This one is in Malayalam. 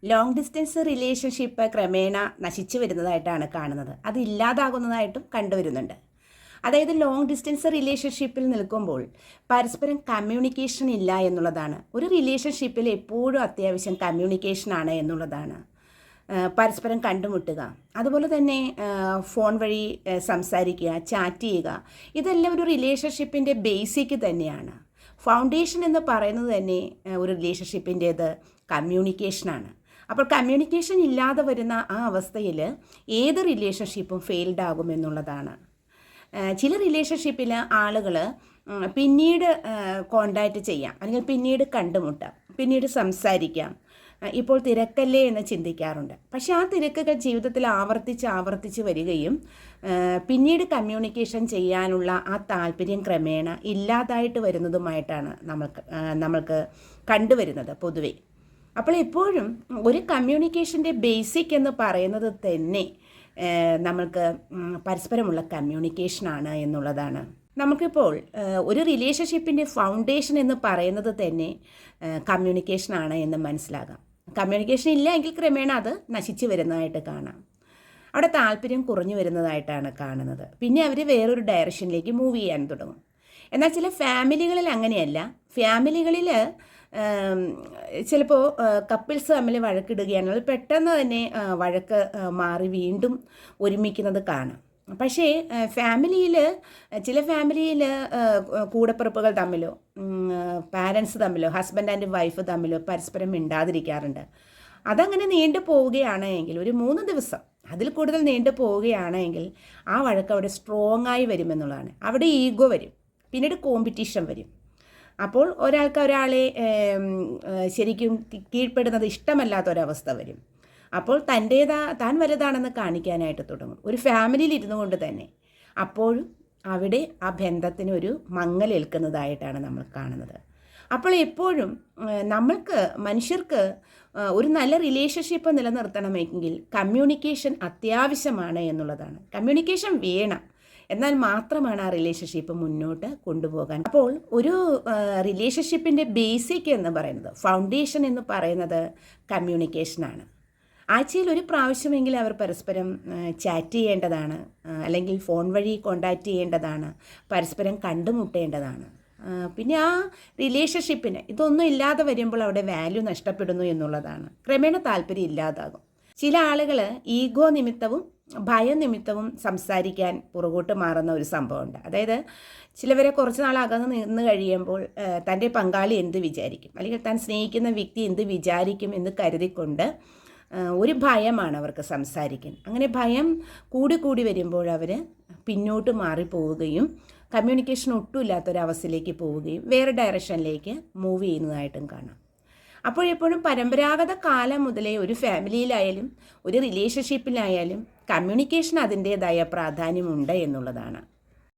ലോങ് ഡിസ്റ്റൻസ് റിലേഷൻഷിപ്പ് ക്രമേണ നശിച്ചു വരുന്നതായിട്ടാണ് കാണുന്നത്. അത് ഇല്ലാതാകുന്നതായിട്ടും കണ്ടുവരുന്നുണ്ട്. അതായത് ലോങ് ഡിസ്റ്റൻസ് റിലേഷൻഷിപ്പിൽ നിൽക്കുമ്പോൾ പരസ്പരം കമ്മ്യൂണിക്കേഷൻ ഇല്ല എന്നുള്ളതാണ്. ഒരു റിലേഷൻഷിപ്പിൽ എപ്പോഴും അത്യാവശ്യം കമ്മ്യൂണിക്കേഷനാണ് എന്നുള്ളതാണ്. പരസ്പരം കണ്ടുമുട്ടുക, അതുപോലെ തന്നെ ഫോൺ വഴി സംസാരിക്കുക, ചാറ്റ് ചെയ്യുക, ഇതെല്ലാം ഒരു റിലേഷൻഷിപ്പിൻ്റെ ബേസിക് തന്നെയാണ്. ഫൗണ്ടേഷൻ എന്ന് പറയുന്നത് തന്നെ ഒരു റിലേഷൻഷിപ്പിൻ്റേത് കമ്മ്യൂണിക്കേഷനാണ്. അപ്പോൾ കമ്മ്യൂണിക്കേഷൻ ഇല്ലാതെ വരുന്ന ആ അവസ്ഥയിൽ ഏത് റിലേഷൻഷിപ്പും ഫെയിൽഡ് ആകുമെന്നുള്ളതാണ്. ചില റിലേഷൻഷിപ്പിൽ ആളുകൾ പിന്നീട് കോണ്ടാക്റ്റ് ചെയ്യാം, അല്ലെങ്കിൽ പിന്നീട് കണ്ടുമുട്ടാം, പിന്നീട് സംസാരിക്കാം, ഇപ്പോൾ തിരക്കല്ലേ എന്ന് ചിന്തിക്കാറുണ്ട്. പക്ഷേ ആ തിരക്കുകൾ ജീവിതത്തിൽ ആവർത്തിച്ച് വരികയും പിന്നീട് കമ്മ്യൂണിക്കേഷൻ ചെയ്യാനുള്ള ആ താല്പര്യം ക്രമേണ ഇല്ലാതായിട്ട് വരുന്നതുമായിട്ടാണ് നമ്മൾക്ക് കണ്ടുവരുന്നത് പൊതുവെ. അപ്പോൾ എപ്പോഴും ഒരു കമ്മ്യൂണിക്കേഷൻ്റെ ബേസിക് എന്ന് പറയുന്നത് തന്നെ നമ്മൾക്ക് പരസ്പരമുള്ള കമ്മ്യൂണിക്കേഷനാണ് എന്നുള്ളതാണ്. നമുക്കിപ്പോൾ ഒരു റിലേഷൻഷിപ്പിൻ്റെ ഫൗണ്ടേഷൻ എന്ന് പറയുന്നത് തന്നെ കമ്മ്യൂണിക്കേഷനാണ് എന്ന് മനസ്സിലാകാം. കമ്മ്യൂണിക്കേഷൻ ഇല്ല എങ്കിൽ ക്രമേണ അത് നശിച്ചു വരുന്നതായിട്ട് കാണാം. അവിടെ താല്പര്യം കുറഞ്ഞു വരുന്നതായിട്ടാണ് കാണുന്നത്. പിന്നെ അവർ വേറൊരു ഡയറക്ഷനിലേക്ക് മൂവ് ചെയ്യാൻ തുടങ്ങും. എന്നാൽ ചില ഫാമിലികളിൽ അങ്ങനെയല്ല. ഫാമിലികളിൽ ചിലപ്പോൾ കപ്പിൾസ് തമ്മിൽ വഴക്കിടുകയാണ്, പെട്ടെന്ന് തന്നെ വഴക്ക് മാറി വീണ്ടും ഒരുമിക്കുന്നത് കാണാം. പക്ഷേ ചില ഫാമിലിയിൽ കൂടപ്പിറപ്പുകൾ തമ്മിലോ പാരൻസ് തമ്മിലോ ഹസ്ബൻഡ് ആൻഡ് വൈഫ് തമ്മിലോ പരസ്പരം മിണ്ടാതിരിക്കാറുണ്ട്. അതങ്ങനെ നീണ്ടു പോവുകയാണെങ്കിൽ, ഒരു 3 ദിവസം അതിൽ കൂടുതൽ നീണ്ടു പോവുകയാണെങ്കിൽ ആ വഴക്ക് അവിടെ സ്ട്രോങ് ആയി വരുമെന്നുള്ളതാണ്. അവിടെ ഈഗോ വരും, പിന്നീട് കോമ്പറ്റീഷൻ വരും. അപ്പോൾ ഒരാൾക്ക് ഒരാളെ ശരിക്കും കീഴ്പ്പെടുന്നത് ഇഷ്ടമല്ലാത്ത ഒരവസ്ഥ വരും. അപ്പോൾ താൻ വലുതാണെന്ന് കാണിക്കാനായിട്ട് തുടങ്ങും, ഒരു ഫാമിലിയിൽ ഇരുന്നു കൊണ്ട് തന്നെ. അപ്പോഴും അവിടെ ആ ബന്ധത്തിന് ഒരു മങ്ങലേൽക്കുന്നതായിട്ടാണ് നമ്മൾ കാണുന്നത്. അപ്പോൾ എപ്പോഴും മനുഷ്യർക്ക് ഒരു നല്ല റിലേഷൻഷിപ്പ് നിലനിർത്തണമെങ്കിൽ കമ്മ്യൂണിക്കേഷൻ അത്യാവശ്യമാണ് എന്നുള്ളതാണ്. കമ്മ്യൂണിക്കേഷൻ വേണം, എന്നാൽ മാത്രമാണ് ആ റിലേഷൻഷിപ്പ് മുന്നോട്ട് കൊണ്ടുപോകാൻ. അപ്പോൾ ഒരു റിലേഷൻഷിപ്പിൻ്റെ ബേസിക് എന്ന് പറയുന്നത്, ഫൗണ്ടേഷൻ എന്ന് പറയുന്നത് കമ്മ്യൂണിക്കേഷനാണ്. ആഴ്ചയിൽ ഒരു പ്രാവശ്യമെങ്കിലും അവർ പരസ്പരം ചാറ്റ് ചെയ്യേണ്ടതാണ്, അല്ലെങ്കിൽ ഫോൺ വഴി കോണ്ടാക്റ്റ് ചെയ്യേണ്ടതാണ്, പരസ്പരം കണ്ടുമുട്ടേണ്ടതാണ്. പിന്നെ ആ റിലേഷൻഷിപ്പിന് ഇതൊന്നും ഇല്ലാതെ വരുമ്പോൾ അവിടെ വാല്യൂ നഷ്ടപ്പെടുന്നു എന്നുള്ളതാണ്. ക്രമേണ താല്പര്യം ഇല്ലാതാകും. ചില ആളുകൾ ഈഗോ നിമിത്തവും ഭയനിമിത്തവും സംസാരിക്കാൻ പുറകോട്ട് മാറുന്ന ഒരു സംഭവമുണ്ട്. അതായത് ചിലവരെ കുറച്ച് നാൾ അകന്ന് നിന്ന് കഴിയുമ്പോൾ തൻ്റെ പങ്കാളി എന്ത് വിചാരിക്കും, അല്ലെങ്കിൽ താൻ സ്നേഹിക്കുന്ന വ്യക്തി എന്ത് വിചാരിക്കും എന്ന് കരുതിക്കൊണ്ട് ഒരു ഭയമാണ് അവർക്ക് സംസാരിക്കാൻ. അങ്ങനെ ഭയം കൂടി വരുമ്പോൾ അവർ പിന്നോട്ട് മാറിപ്പോവുകയും കമ്മ്യൂണിക്കേഷൻ ഒട്ടും ഇല്ലാത്തൊരവസ്ഥയിലേക്ക് പോവുകയും വേറെ ഡയറക്ഷനിലേക്ക് മൂവ് ചെയ്യുന്നതായിട്ടും കാണാം. അപ്പോഴെപ്പോഴും പരമ്പരാഗത കാലം മുതലേ ഒരു ഫാമിലിയിലായാലും ഒരു റിലേഷൻഷിപ്പിലായാലും കമ്മ്യൂണിക്കേഷൻ അതിൻ്റേതായ പ്രാധാന്യമുണ്ട് എന്നുള്ളതാണ്.